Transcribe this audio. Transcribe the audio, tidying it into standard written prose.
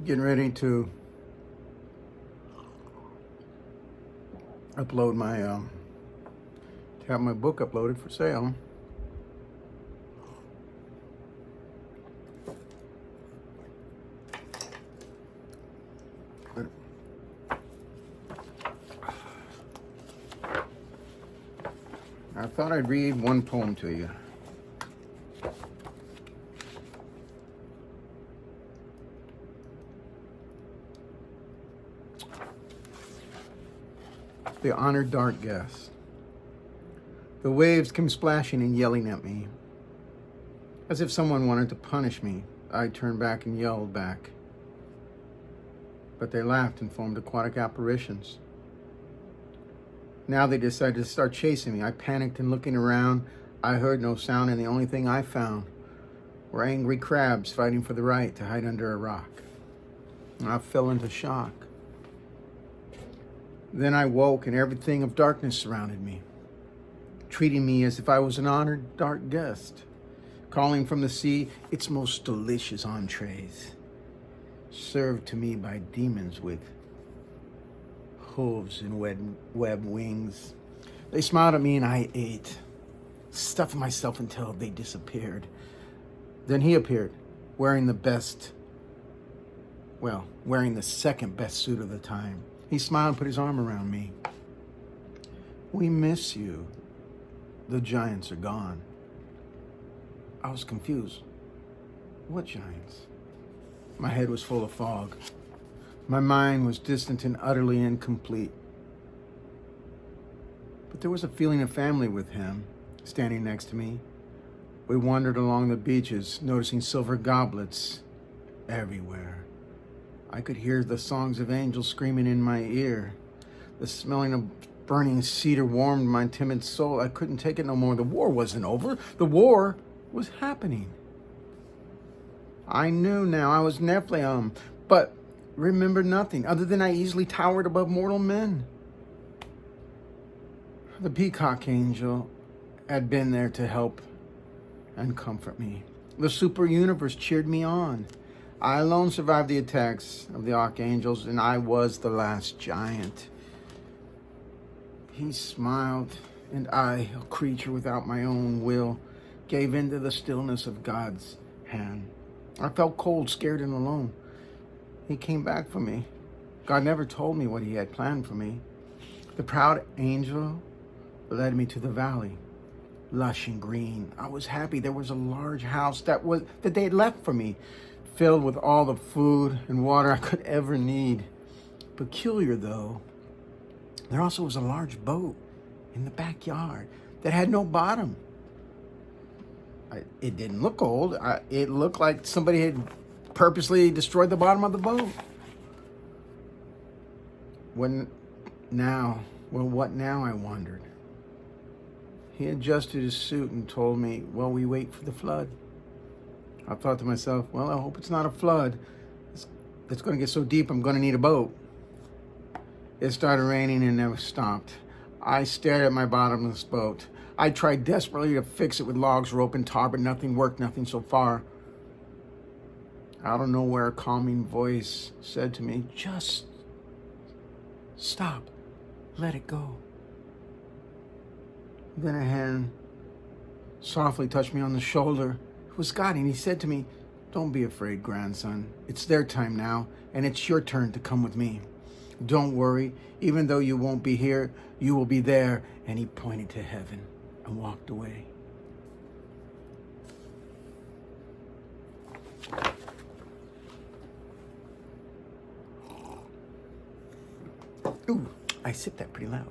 Getting ready to upload my to have my book uploaded for sale. I thought I'd read one poem to you. The Honored Dark Guest. The waves came splashing and yelling at me. As if someone wanted to punish me, I turned back and yelled back. But they laughed and formed aquatic apparitions. Now they decided to start chasing me. I panicked and looking around, I heard no sound, and the only thing I found were angry crabs fighting for the right to hide under a rock. I fell into shock. Then I woke and everything of darkness surrounded me, treating me as if I was an honored dark guest, calling from the sea its most delicious entrees, served to me by demons with hooves and web wings. They smiled at me and I ate, stuffing myself until they disappeared. Then he appeared, wearing the second best suit of the time. He smiled and put his arm around me. "We miss you. The giants are gone." I was confused. What giants? My head was full of fog. My mind was distant and utterly incomplete. But there was a feeling of family with him, standing next to me. We wandered along the beaches, noticing silver goblets everywhere. I could hear the songs of angels screaming in my ear. The smelling of burning cedar warmed my timid soul. I couldn't take it no more. The war wasn't over. The war was happening. I knew now I was Nephilim, but remembered nothing other than I easily towered above mortal men. The peacock angel had been there to help and comfort me. The super universe cheered me on. I alone survived the attacks of the archangels, and I was the last giant. He smiled, and I, a creature without my own will, gave in to the stillness of God's hand. I felt cold, scared, and alone. He came back for me. God never told me what he had planned for me. The proud angel led me to the valley, lush and green. I was happy. There was a large house that they had left for me, filled with all the food and water I could ever need. Peculiar though, there also was a large boat in the backyard that had no bottom. It didn't look old. It looked like somebody had purposely destroyed the bottom of the boat. What now, I wondered. He adjusted his suit and told me, "Well, we wait for the flood." I thought to myself, well, I hope it's not a flood. It's going to get so deep, I'm going to need a boat. It started raining and never stopped. I stared at my bottomless boat. I tried desperately to fix it with logs, rope, and tar, but nothing worked, nothing so far. Out of nowhere, a calming voice said to me, "Just stop. Let it go." Then a hand softly touched me on the shoulder. It was God, and he said to me, "Don't be afraid, grandson. It's their time now, and it's your turn to come with me. Don't worry. Even though you won't be here, you will be there." And he pointed to heaven and walked away. Ooh, I sipped that pretty loud.